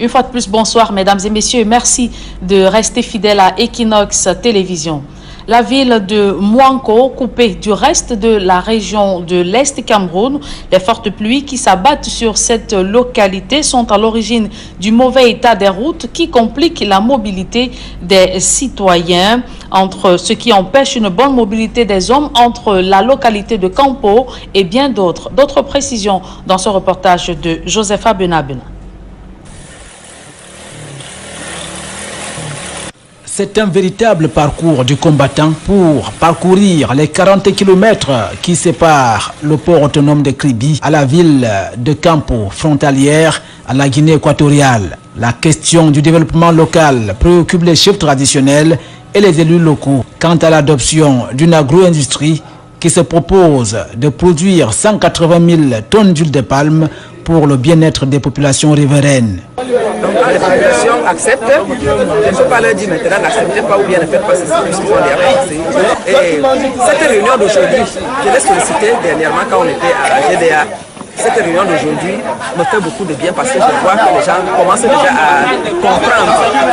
Une fois de plus, bonsoir mesdames et messieurs. Merci de rester fidèles à Equinox Télévision. La ville de Mouanko, coupée du reste de la région de l'Est Cameroun, les fortes pluies qui s'abattent sur cette localité sont à l'origine du mauvais état des routes qui complique la mobilité des citoyens, entre ce qui empêche une bonne mobilité des hommes entre la localité de Campo et bien d'autres. D'autres précisions dans ce reportage de Josepha Benabena. C'est un véritable parcours du combattant pour parcourir les 40 km qui séparent le port autonome de Kribi à la ville de Campo, frontalière à la Guinée équatoriale. La question du développement local préoccupe les chefs traditionnels et les élus locaux quant à l'adoption d'une agro-industrie qui se propose de produire 180 000 tonnes d'huile de palme pour le bien-être des populations riveraines. Donc quand les populations acceptent, il ne faut pas leur dire maintenant n'acceptez pas ou bien ne faites pas ceci, puisqu'ils vont les ramasser. Et cette réunion d'aujourd'hui, je l'ai sollicitée dernièrement quand on était à la GDA. Cette réunion d'aujourd'hui me fait beaucoup de bien parce que je vois que les gens commencent déjà à comprendre.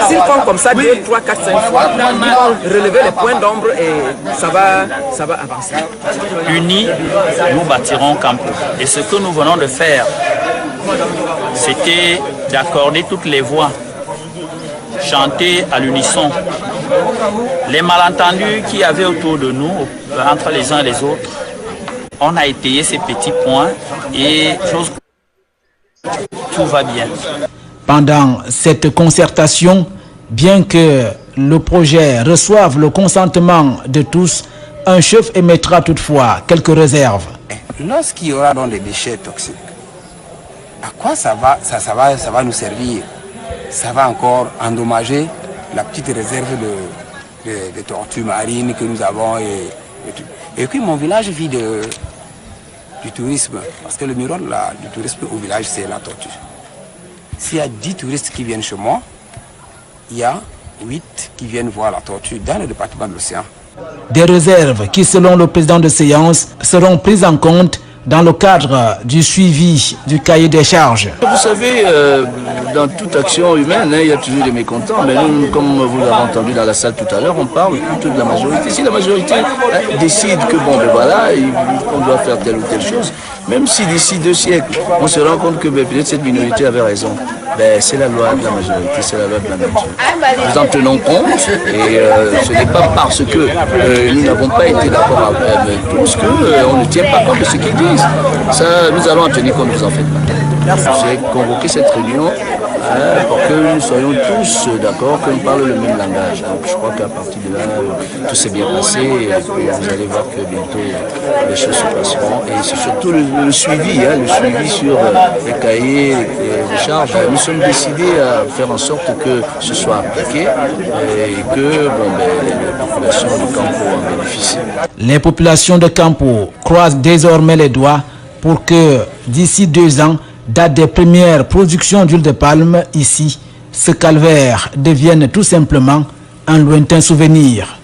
S'ils font comme ça 2, 3, 4, 5 fois, ils vont relever les points d'ombre et ça va avancer. Unis, nous bâtirons Campo. Et ce que nous venons de faire, c'était d'accorder toutes les voix, chanter à l'unisson. Les malentendus qu'il y avait autour de nous, entre les uns et les autres, on a étayé ces petits points et tout va bien. Pendant cette concertation, bien que le projet reçoive le consentement de tous, un chef émettra toutefois quelques réserves. Lorsqu'il y aura donc des déchets toxiques, à quoi ça va nous servir? Ça va encore endommager la petite réserve de tortues marines que nous avons. Et puis mon village vit du tourisme, parce que le miroir du tourisme au village, c'est la tortue. S'il y a 10 touristes qui viennent chez moi, il y a 8 qui viennent voir la tortue dans le département de l'océan. Des réserves qui, selon le président de séance, seront prises en compte dans le cadre du suivi du cahier des charges. Vous savez, dans toute action humaine, il y a toujours des mécontents, mais nous, comme vous l'avez entendu dans la salle tout à l'heure, on parle plutôt de la majorité. Si la majorité décide que bon, ben voilà, on doit faire telle ou telle chose, même si d'ici 2 siècles, on se rend compte que peut-être cette minorité avait raison, ben, c'est la loi de la majorité, c'est la loi de la nature. Nous en tenons compte et ce n'est pas parce que nous n'avons pas été d'accord avec tous qu'on ne tient pas compte de ce qu'ils disent. Ça, nous allons en tenir compte, vous en faites pas. J'ai convoqué cette réunion pour que nous soyons tous d'accord, que nous parlons le même langage. Donc, je crois qu'à partir de là, tout s'est bien passé et vous allez voir que bientôt les choses se passeront. Et c'est surtout le suivi, le suivi sur les cahiers, les charges. Nous sommes décidés à faire en sorte que ce soit appliqué et que les populations de Campo en bénéficient. Les populations de Campo croisent désormais les doigts pour que d'ici 2 ans, date des premières productions d'huile de palme ici, ce calvaire devienne tout simplement un lointain souvenir.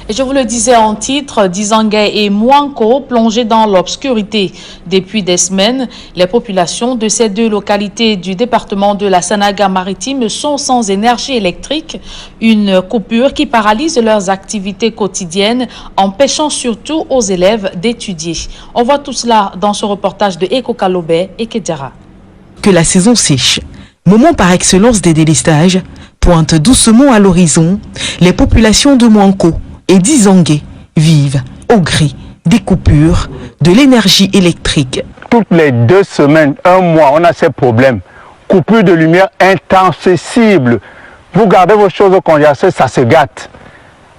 Et je vous le disais en titre, Dizangué et Mouanko plongés dans l'obscurité depuis des semaines. Les populations de ces 2 localités du département de la Sanaga-Maritime sont sans énergie électrique. Une coupure qui paralyse leurs activités quotidiennes, empêchant surtout aux élèves d'étudier. On voit tout cela dans ce reportage de Eko Kalobé et Kedjara. Que la saison sèche, moment par excellence des délestages, pointe doucement à l'horizon, les populations de Mouanko et Dizangué vivent au gré des coupures de l'énergie électrique. Toutes les 2 semaines, 1 mois, on a ces problèmes. Coupure de lumière intransmissible. Vous gardez vos choses au congélateur, ça se gâte.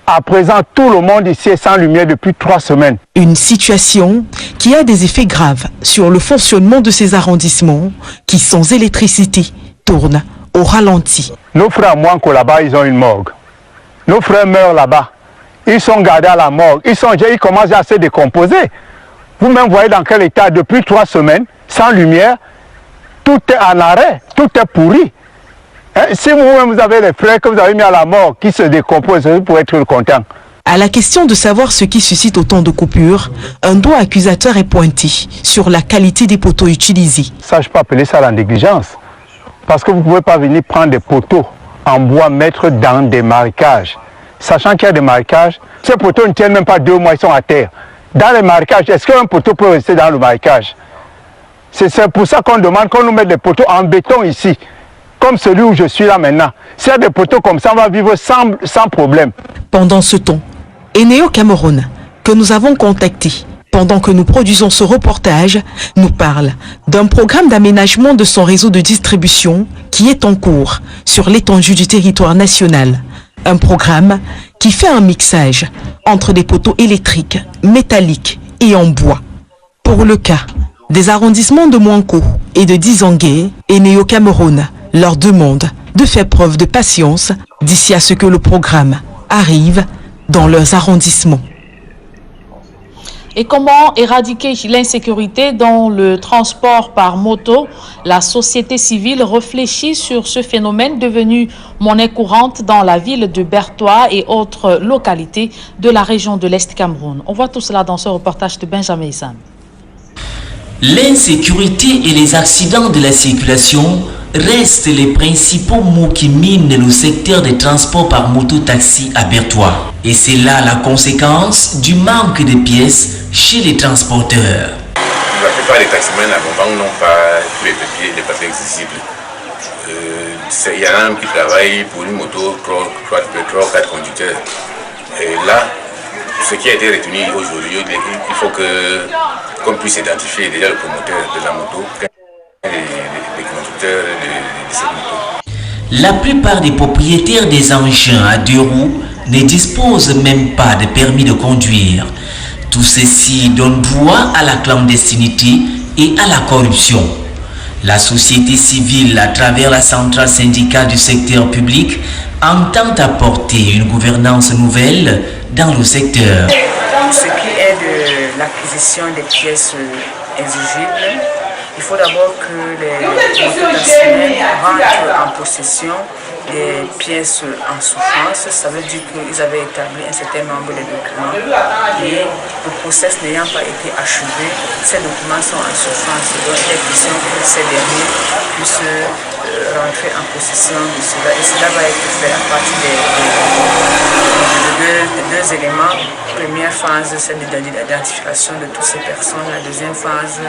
À présent, tout le monde ici est sans lumière depuis 3 semaines. Une situation qui a des effets graves sur le fonctionnement de ces arrondissements qui, sans électricité, tournent au ralenti. Nos frères Mouanko là-bas, ils ont une morgue. Nos frères meurent là-bas. Ils sont gardés à la morgue. Ils commencent à se décomposer. Vous-même voyez dans quel état, depuis 3 semaines, sans lumière, tout est en arrêt, tout est pourri. Si vous-même vous avez les frères que vous avez mis à la mort qui se décomposent, vous pouvez être content. À la question de savoir ce qui suscite autant de coupures, un doigt accusateur est pointé sur la qualité des poteaux utilisés. Ça, je peux appeler ça la négligence. Parce que vous ne pouvez pas venir prendre des poteaux en bois, mettre dans des marécages. Sachant qu'il y a des marécages, ces poteaux ne tiennent même pas 2 mois, ils sont à terre. Dans les marécages, est-ce qu'un poteau peut rester dans le marécage? C'est pour ça qu'on demande qu'on nous mette des poteaux en béton ici, comme celui où je suis là maintenant. S'il y a des poteaux comme ça, on va vivre sans problème. Pendant ce temps, Eneo Cameroun, que nous avons contacté pendant que nous produisons ce reportage, nous parle d'un programme d'aménagement de son réseau de distribution qui est en cours sur l'étendue du territoire national. Un programme qui fait un mixage entre des poteaux électriques, métalliques et en bois. Pour le cas des arrondissements de Mouanko et de Dizangué, Eneo Cameroun leur demande de faire preuve de patience d'ici à ce que le programme arrive dans leurs arrondissements. Et comment éradiquer l'insécurité dans le transport par moto? La société civile réfléchit sur ce phénomène devenu monnaie courante dans la ville de Bertoua et autres localités de la région de l'Est Cameroun. On voit tout cela dans ce reportage de Benjamin Issam. L'insécurité et les accidents de la circulation restent les principaux maux qui minent le secteur des transports par moto-taxi à Bertoua. Et c'est là la conséquence du manque de pièces chez les transporteurs. La plupart des taximens n'ont pas tous les papiers exigibles. Il y en a un qui travaille pour une moto, 3 ou 4 conducteurs. Et là, ce qui a été retenu aujourd'hui, il faut qu'on puisse identifier déjà le promoteur de la moto, les conducteurs de cette moto. La plupart des propriétaires des engins à 2 roues ne disposent même pas de permis de conduire. Tout ceci donne droit à la clandestinité et à la corruption. La société civile, à travers la centrale syndicale du secteur public, entend apporter une gouvernance nouvelle dans le secteur. Ce qui est de l'acquisition des pièces exigibles, il faut d'abord que les mototaximen rentrent en possession des pièces en souffrance. Ça veut dire qu'ils avaient établi un certain nombre de documents et le process n'ayant pas été achevé, ces documents sont en souffrance. Donc il est question que ces derniers puissent rentrer en possession de cela. Et cela va être fait à partir de 2 éléments. La première phase, c'est l'identification de toutes ces personnes. La deuxième phase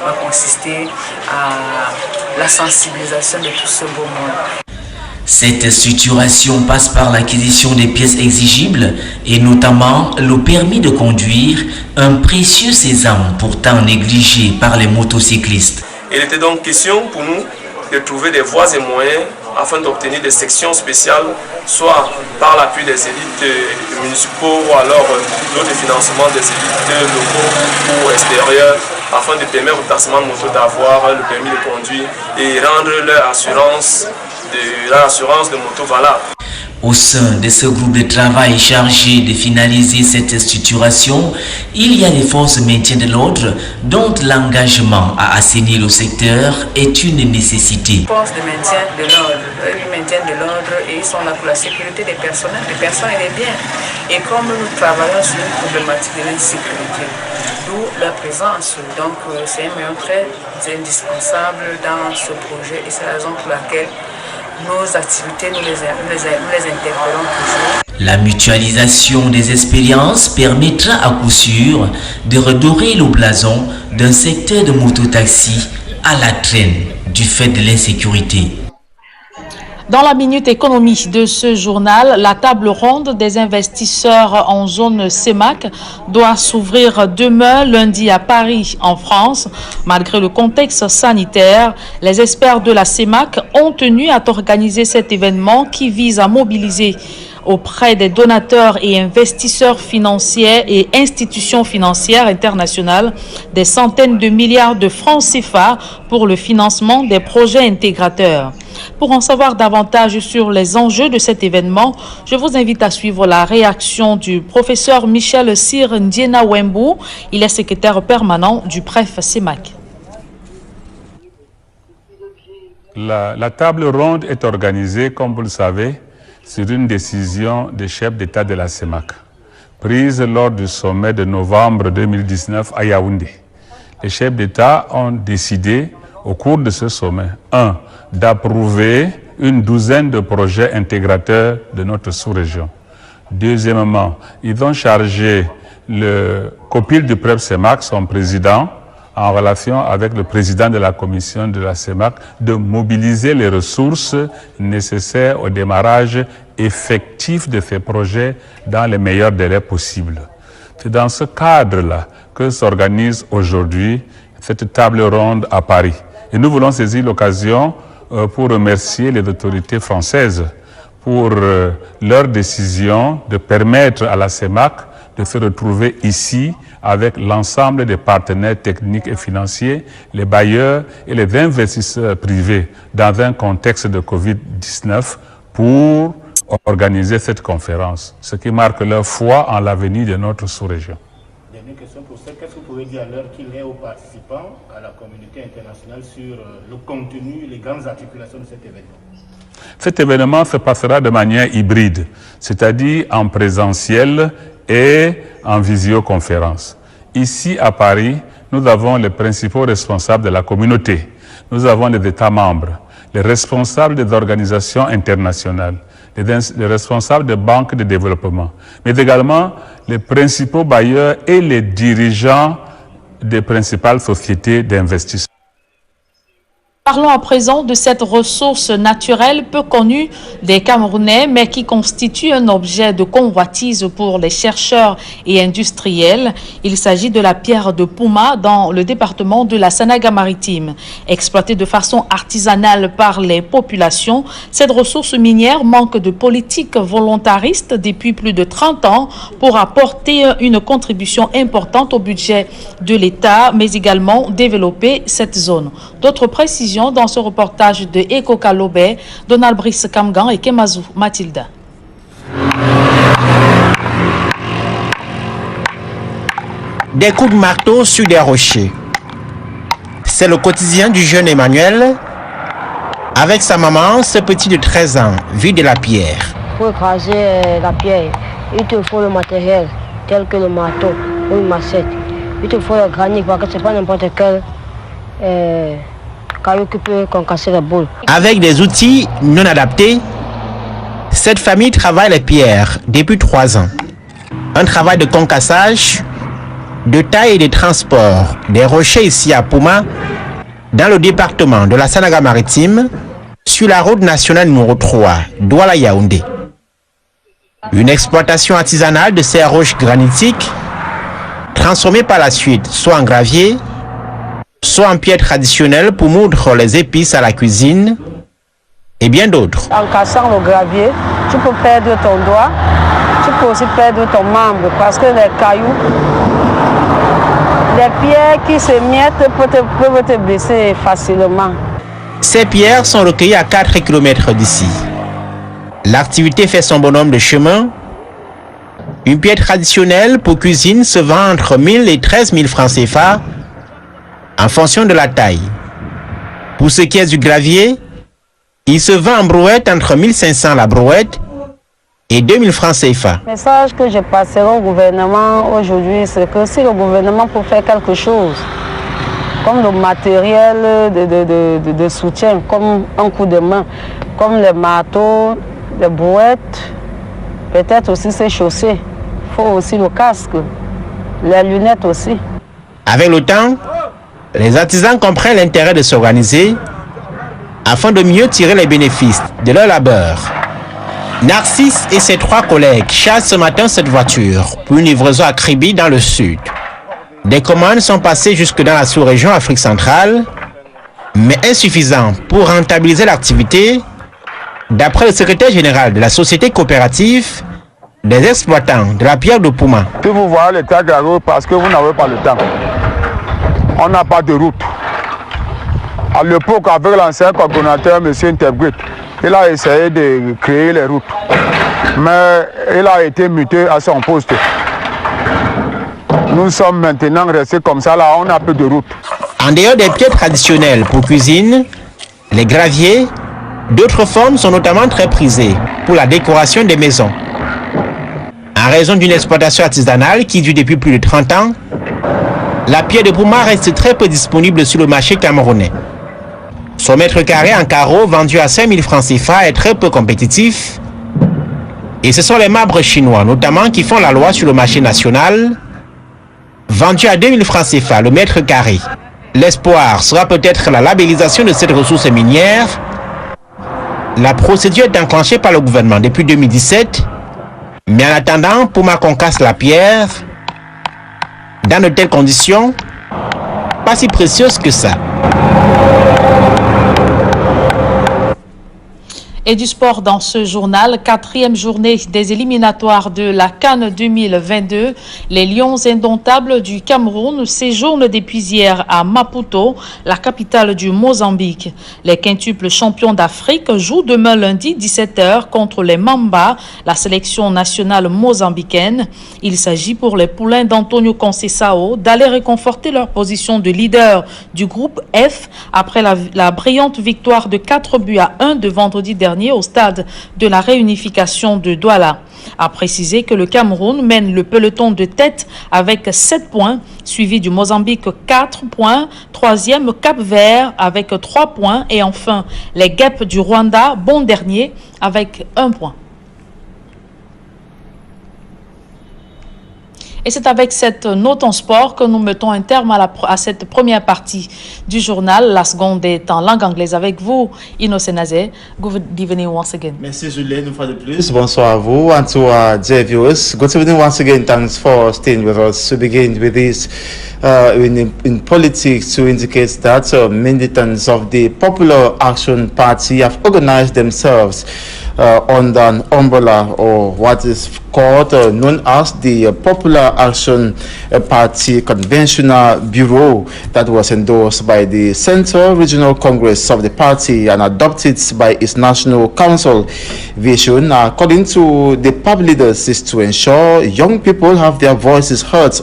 va consister à la sensibilisation de tout ce beau monde. Cette structuration passe par l'acquisition des pièces exigibles et notamment le permis de conduire, un précieux sésame pourtant négligé par les motocyclistes. Il était donc question pour nous de trouver des voies et moyens afin d'obtenir des sections spéciales, soit par l'appui des élites municipaux ou alors d'autres financements des élites locaux ou extérieurs, afin de permettre aux taximans de moto d'avoir le permis de conduire et rendre leur assurance de moto valable. Au sein de ce groupe de travail chargé de finaliser cette structuration, il y a les forces de maintien de l'ordre dont l'engagement à assainir le secteur est une nécessité. Les forces de maintien de l'ordre, et ils sont là pour la sécurité des personnes et des biens. Et comme nous travaillons sur une problématique de l'insécurité, d'où la présence, donc c'est un maillon très indispensable dans ce projet et c'est la raison pour laquelle nos activités, nous les interpellons toujours. La mutualisation des expériences permettra à coup sûr de redorer le blason d'un secteur de mototaxi à la traîne du fait de l'insécurité. Dans la minute économie de ce journal, la table ronde des investisseurs en zone CEMAC doit s'ouvrir demain lundi à Paris, en France. Malgré le contexte sanitaire, les experts de la CEMAC ont tenu à organiser cet événement qui vise à mobiliser auprès des donateurs et investisseurs financiers et institutions financières internationales des centaines de milliards de francs CFA pour le financement des projets intégrateurs. Pour en savoir davantage sur les enjeux de cet événement, je vous invite à suivre la réaction du professeur Michel Cyr Ndiena Wembou. Il est secrétaire permanent du PREF CEMAC. La table ronde est organisée, comme vous le savez, sur une décision des chefs d'État de la CEMAC, prise lors du sommet de novembre 2019 à Yaoundé. Les chefs d'État ont décidé, au cours de ce sommet, d'approuver une douzaine de projets intégrateurs de notre sous-région. Deuxièmement, ils ont chargé le copil du PREP CEMAC, son président, en relation avec le président de la commission de la CEMAC, de mobiliser les ressources nécessaires au démarrage effectif de ces projets dans les meilleurs délais possibles. C'est dans ce cadre-là que s'organise aujourd'hui cette table ronde à Paris. Et nous voulons saisir l'occasion pour remercier les autorités françaises pour leur décision de permettre à la CEMAC de se retrouver ici avec l'ensemble des partenaires techniques et financiers, les bailleurs et les investisseurs privés dans un contexte de Covid-19 pour organiser cette conférence, ce qui marque leur foi en l'avenir de notre sous-région. Dernière question pour ça, qu'est-ce que vous pouvez dire à l'heure qu'il est aux participants, à la communauté internationale sur le contenu et les grandes articulations de cet événement? Cet événement se passera de manière hybride, c'est-à-dire en présentiel et en visioconférence. Ici à Paris, nous avons les principaux responsables de la communauté. Nous avons les États membres, les responsables des organisations internationales, les responsables des banques de développement, mais également les principaux bailleurs et les dirigeants des principales sociétés d'investissement. Parlons à présent de cette ressource naturelle peu connue des Camerounais, mais qui constitue un objet de convoitise pour les chercheurs et industriels. Il s'agit de la pierre de Pouma dans le département de la Sanaga-Maritime. Exploitée de façon artisanale par les populations, cette ressource minière manque de politique volontariste depuis plus de 30 ans pour apporter une contribution importante au budget de l'État, mais également développer cette zone. D'autres précisions dans ce reportage de Eko Kalobé, Donald Brice Kamgan et Kemazou Mathilda. Des coups de marteau sur des rochers. C'est le quotidien du jeune Emmanuel. Avec sa maman, ce petit de 13 ans vit de la pierre. Pour écraser la pierre, il te faut le matériel, tel que le marteau ou une massette. Il te faut le granit, parce que ce n'est pas n'importe quel caillou qui peut concasser la boule. Avec des outils non adaptés, cette famille travaille les pierres depuis 3 ans. Un travail de concassage, de taille et de transport des rochers ici à Pouma, dans le département de la Sanaga-Maritime, sur la route nationale numéro 3, Douala-Yaoundé. Une exploitation artisanale de ces roches granitiques, transformées par la suite soit en gravier, soit en pierre traditionnelle pour moudre les épices à la cuisine et bien d'autres. En cassant le gravier, tu peux perdre ton doigt, tu peux aussi perdre ton membre parce que les cailloux, les pierres qui se miettent peuvent te blesser facilement. Ces pierres sont recueillies à 4 km d'ici. L'activité fait son bonhomme de chemin. Une pierre traditionnelle pour cuisine se vend entre 1000 et 13 000 francs CFA en fonction de la taille. Pour ce qui est du gravier, il se vend en brouette entre 1500 la brouette et 2000 francs CFA. Le message que je passerai au gouvernement aujourd'hui, c'est que si le gouvernement peut faire quelque chose, comme le matériel de soutien, comme un coup de main, comme les marteaux, les brouettes, peut-être aussi ces chaussées, il faut aussi le casque, les lunettes aussi. Avec le temps, les artisans comprennent l'intérêt de s'organiser afin de mieux tirer les bénéfices de leur labeur. Narcisse et ses 3 collègues chassent ce matin cette voiture pour une livraison à Kribi dans le sud. Des commandes sont passées jusque dans la sous-région Afrique centrale, mais insuffisantes pour rentabiliser l'activité, d'après le secrétaire général de la société coopérative des exploitants de la pierre de Pouma. Si vous voyez l'état de la route, parce que vous n'avez pas le temps. On n'a pas de route. À l'époque, avec l'ancien coordonnateur, M. Interbrut, il a essayé de créer les routes. Mais il a été muté à son poste. Nous sommes maintenant restés comme ça, là, on n'a plus de route. En dehors des pierres traditionnelles pour cuisine, les graviers, d'autres formes sont notamment très prisées pour la décoration des maisons. En raison d'une exploitation artisanale qui dure depuis plus de 30 ans, la pierre de Pouma reste très peu disponible sur le marché camerounais. Son mètre carré en carreau vendu à 5 000 francs CFA est très peu compétitif. Et ce sont les marbres chinois, notamment, qui font la loi sur le marché national, vendu à 2 000 francs CFA le mètre carré. L'espoir sera peut-être la labellisation de cette ressource minière. La procédure est enclenchée par le gouvernement depuis 2017, mais en attendant, Puma concasse la pierre. Dans de telles conditions, pas si précieuse que ça. Et du sport dans ce journal, 4e journée des éliminatoires de la CAN 2022. Les Lions indomptables du Cameroun séjournent depuis hier à Maputo, la capitale du Mozambique. Les quintuples champions d'Afrique jouent demain lundi 17h contre les Mamba, la sélection nationale mozambicaine. Il s'agit pour les poulains d'Antonio Conceição d'aller réconforter leur position de leader du groupe F après la brillante victoire de 4-1 de vendredi dernier au stade de la réunification de Douala. A précisé que le Cameroun mène le peloton de tête avec 7 points, suivi du Mozambique 4 points, 3e Cap-Vert avec 3 points et enfin les Guêpes du Rwanda, bon dernier, avec 1 point. Et c'est avec cette note en sport que nous mettons un terme à cette première partie du journal. La seconde est en langue anglaise avec vous, Innocent Nazé. Good evening once again. Merci Julien, une fois de plus. Bonsoir à vous and to our dear viewers. Good evening once again. Thanks for staying with us. To begin with this, in politics, to indicate that militants of the Popular Action Party have organized themselves under an umbrella or what is called known as the Popular Action Party Conventional Bureau that was endorsed by the Central Regional Congress of the party and adopted by its National Council. Vision, according to the party leaders, is to ensure young people have their voices heard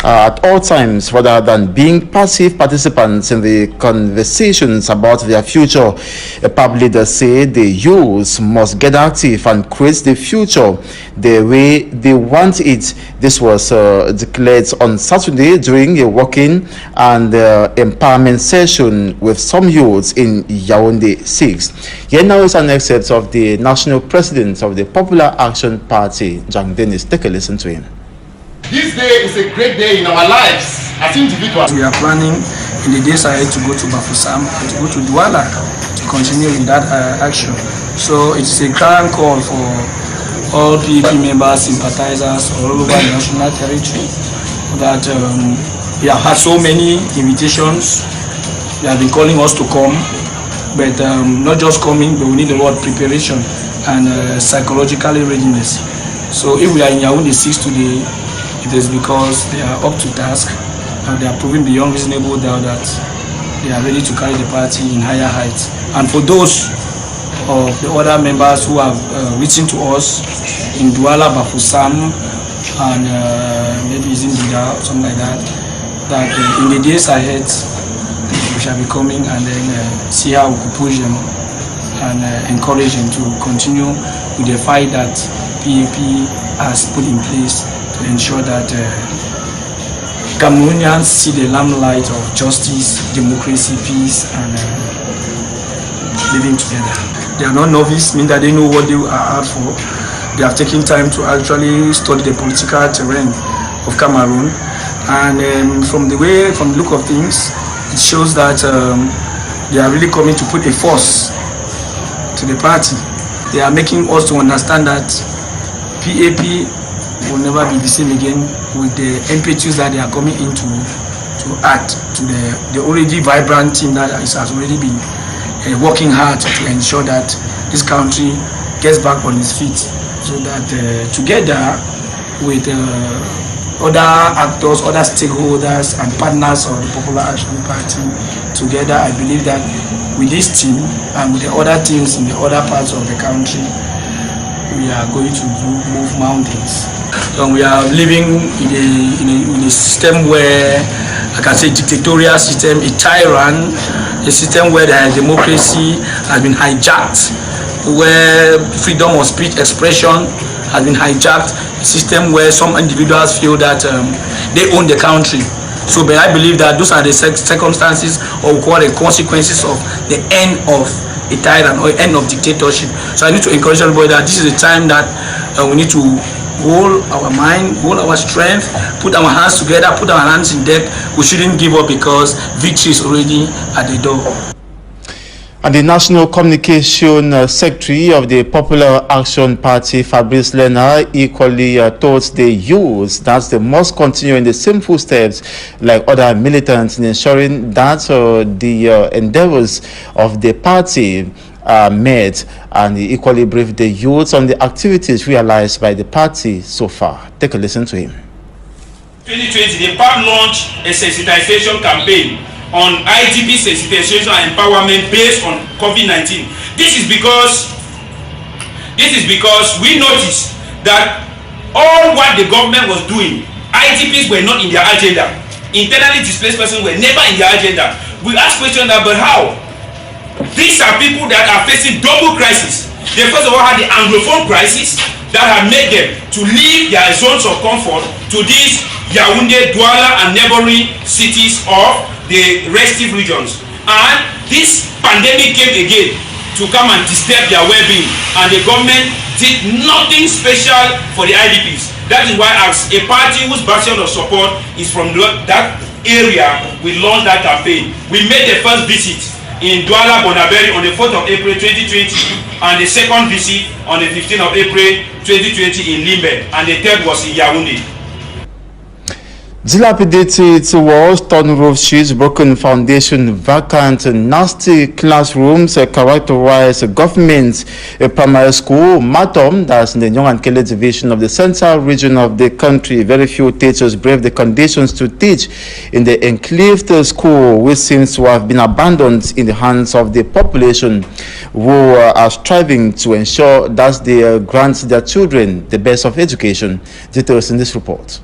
at all times rather than being passive participants in the conversations about their future. The party leaders say the youth must get active and create the future the way they want it. This was declared on Saturday during a working and empowerment session with some youths in Yaoundé 6. Here now is an excerpt of the national president of the Popular Action Party, Jean Dennis. Take a listen to him. This day is a great day in our lives as individuals. We are planning in the days ahead to go to Bafoussam and to go to Douala to continue in that action. So it's a grand call for all PAP members, sympathizers all over the national territory that we have had so many invitations. They have been calling us to come, but not just coming, but we need a lot of preparation and psychologically readiness. So if we are in Yaoundé 6 today, it is because they are up to task and they are proving beyond reasonable doubt that they are ready to carry the party in higher heights. And for those of the other members who have written to us in Douala, Bafoussam, and maybe Zindida or something like that, that in the days ahead we shall be coming and then see how we could push them and encourage them to continue with the fight that PAP has put in place to ensure that Cameroonians see the limelight of justice, democracy, peace, and living together. They are not novice, meaning that they know what they are out for. They have taken time to actually study the political terrain of Cameroon, and from the look of things, it shows that they are really coming to put a force to the party. They are making us to understand that PAP will never be the same again with the impetus that they are coming into to add to the already vibrant team that has already been working hard to ensure that this country gets back on its feet, so that together with other actors, other stakeholders and partners of the Popular Action Party, together I believe that with this team and with the other teams in the other parts of the country, we are going to move mountains. And we are living in a system where I can say dictatorial system, a tyrant, a system where the democracy has been hijacked, where freedom of speech expression has been hijacked, a system where some individuals feel that they own the country So, but I believe that those are the circumstances or what the consequences of the end of a tyrant or end of dictatorship. So I need to encourage everybody that this is a time that we need to hold our mind, hold our strength, put our hands together, put our hands in deck. We shouldn't give up because victory is already at the door. And the National Communication Secretary of the Popular Action Party, Fabrice Lena, equally told the youth that they must continue in the same footsteps like other militants in ensuring that the endeavors of the party are met, and he equally briefed the youth on the activities realized by the party so far. Take a listen to him. 2020, the PAP launched a sensitization campaign on IDP sensitization and empowerment based on COVID-19. This is because we noticed that all what the government was doing, IDPs were not in their agenda. Internally displaced persons were never in their agenda. We asked questions about how. These are people that are facing double crisis. They first of all had the Anglophone crisis that had made them to leave their zones of comfort to these Yaoundé, Douala and neighboring cities of the restive regions. And this pandemic came again to come and disturb their well-being, and the government did nothing special for the IDPs. That is why, as a party whose bastion of support is from that area, we launched that campaign. We made the first visit in Douala Bonaberi on the 4th of April 2020, and the second visit on the 15th of April 2020 in Limbe, and the third was in Yaoundé. Dilapidated walls, torn roof sheets, broken foundation, vacant, nasty classrooms characterize government primary school Matom, that's in the Nyong-Ankele division of the central region of the country. Very few teachers brave the conditions to teach in the enclaved school, which seems to have been abandoned in the hands of the population, who are striving to ensure that they grant their children the best of education. Details in this report.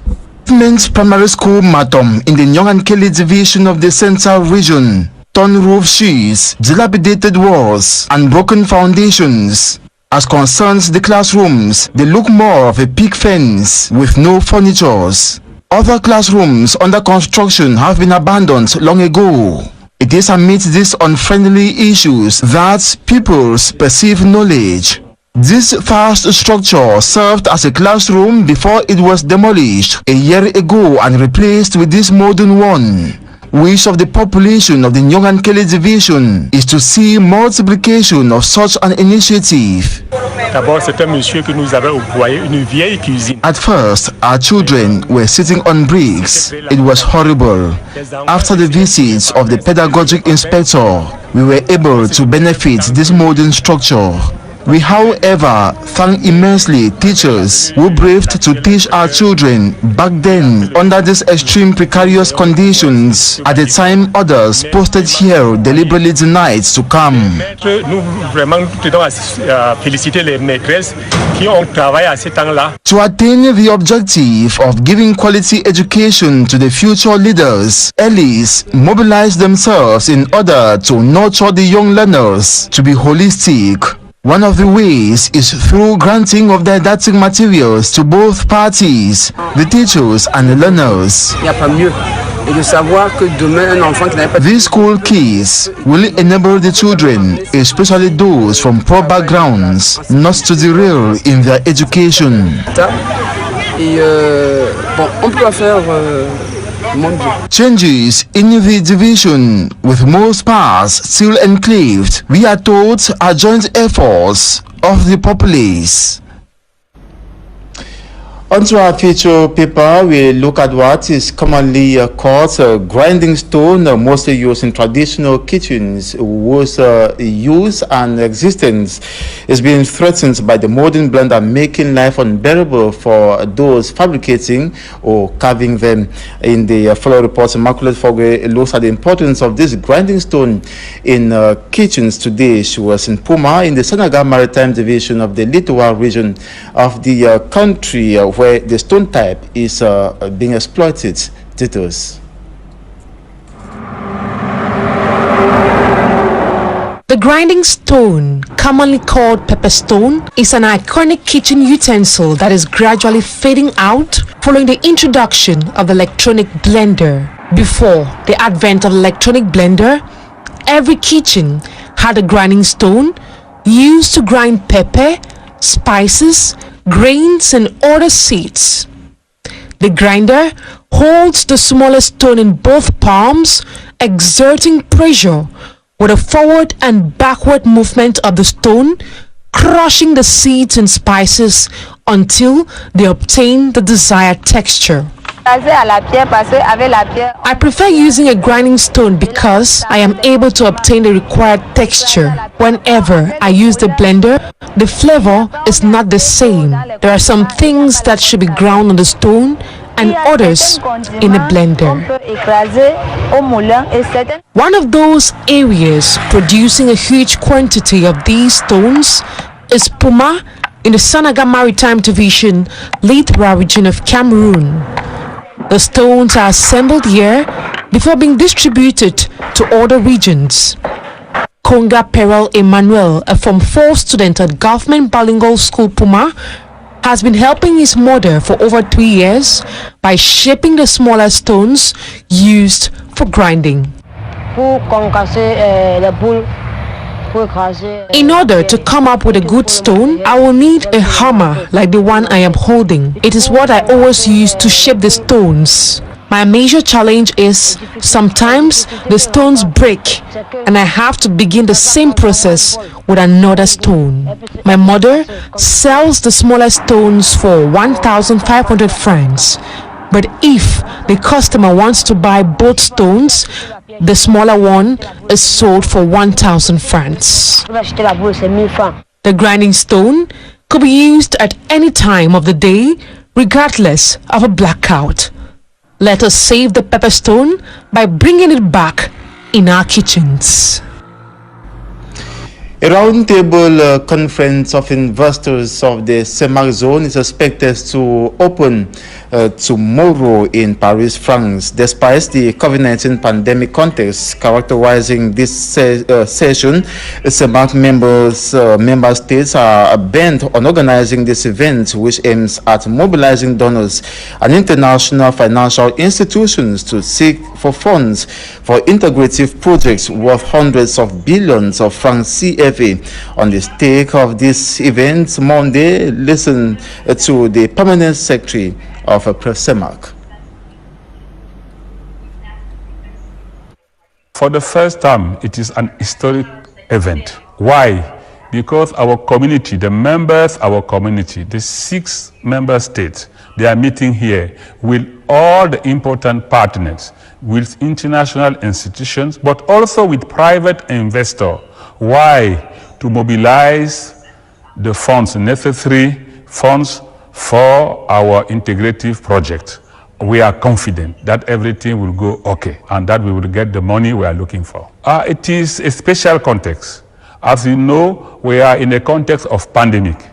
Government Primary School Matom in the Nyong-Ankele division of the central region. Torn roof sheets, dilapidated walls, and broken foundations. As concerns the classrooms, they look more of a picket fence with no furnitures. Other classrooms under construction have been abandoned long ago. It is amidst these unfriendly issues that pupils perceive knowledge. This vast structure served as a classroom before it was demolished a year ago and replaced with this modern one. Wish of the population of the Nyong-Ankele division is to see multiplication of such an initiative. At first, our children were sitting on bricks. It was horrible. After the visits of the pedagogic inspector, we were able to benefit this modern structure. We, however, thank immensely teachers who braved to teach our children back then under these extreme precarious conditions at the time others posted here deliberately denied to come. To attain the objective of giving quality education to the future leaders, Ellis mobilized themselves in order to nurture the young learners to be holistic. One of the ways is through granting of didactic materials to both parties, the teachers and the learners. These school kids will enable the children, especially those from poor backgrounds, not to derail in their education. Changes in the division, with most parts still enclaved, we are told are joint efforts of the populace. Onto our feature paper, we look at what is commonly called grinding stone, mostly used in traditional kitchens, whose use and existence is being threatened by the modern blender, making life unbearable for those fabricating or carving them. In the follow report, Immaculate Fogwe looks at the importance of this grinding stone in kitchens today. She was in Puma, in the Senegal Maritime Division of the Litoral region of the country, where the stone type is being exploited. Details. The grinding stone, commonly called pepper stone, is an iconic kitchen utensil that is gradually fading out following the introduction of the electronic blender. Before the advent of electronic blender, every kitchen had a grinding stone used to grind pepper, spices, grains and other seeds. The grinder holds the smallest stone in both palms, exerting pressure with a forward and backward movement of the stone, crushing the seeds and spices until they obtain the desired texture. I prefer using a grinding stone because I am able to obtain the required texture. Whenever I use the blender, the flavor is not the same. There are some things that should be ground on the stone and others in a blender. One of those areas producing a huge quantity of these stones is Puma in the Sanaga Maritime Division, Lithra region of Cameroon. The stones are assembled here before being distributed to other regions. Konga Perel Emmanuel, a Form 4 student at Government Bilingual School Puma, has been helping his mother for over 3 years by shaping the smaller stones used for grinding. In order to come up with a good stone, I will need a hammer like the one I am holding. It is what I always use to shape the stones. My major challenge is sometimes the stones break and I have to begin the same process with another stone. My mother sells the smaller stones for 1,500 francs. But if the customer wants to buy both stones, the smaller one is sold for 1,000 francs. The grinding stone could be used at any time of the day, regardless of a blackout. Let us save the pepper stone by bringing it back in our kitchens. A roundtable conference of investors of the CEMAC zone is expected to open tomorrow in Paris, France. Despite the COVID-19 pandemic context characterizing this session, CEMAC member states are bent on organizing this event, which aims at mobilizing donors and international financial institutions to seek for funds for integrative projects worth hundreds of billions of francs CFA. On the stake of this event Monday, listen to the permanent secretary of CEMAC. For the first time, it is an historic event. Why? Because our community, the members, our community, the 6 member states, they are meeting here with all the important partners, with international institutions, but also with private investors. Why? To mobilize the funds, necessary funds for our integrative project. We are confident that everything will go okay and that we will get the money we are looking for. It is a special context. As you know, we are in a context of pandemic,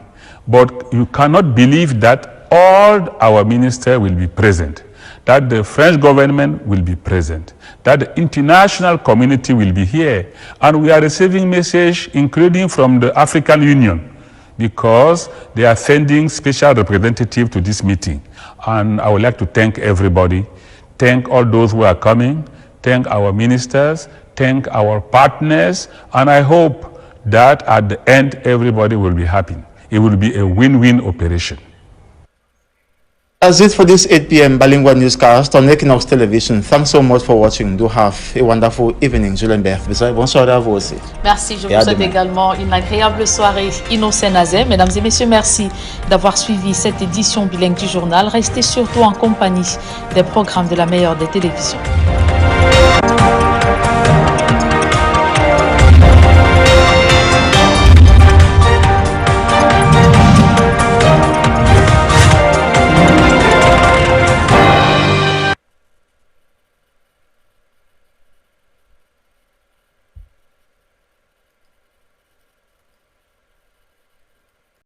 but you cannot believe that all our ministers will be present, that the French government will be present, that the international community will be here. And we are receiving messages, including from the African Union, because they are sending special representatives to this meeting. And I would like to thank everybody, thank all those who are coming, thank our ministers, thank our partners, and I hope that at the end everybody will be happy. It will be a win-win operation. That's it for this 8 p.m. bilingual newscast on Equinox Television. Thanks so much for watching. Do have a wonderful evening. Julien Berth. Bonsoir à vous aussi. Merci, je vous souhaite également une agréable soirée. Innocent Nazé, mesdames et messieurs, merci d'avoir suivi cette édition bilingue du journal. Restez surtout en compagnie des programmes de la meilleure des télévisions.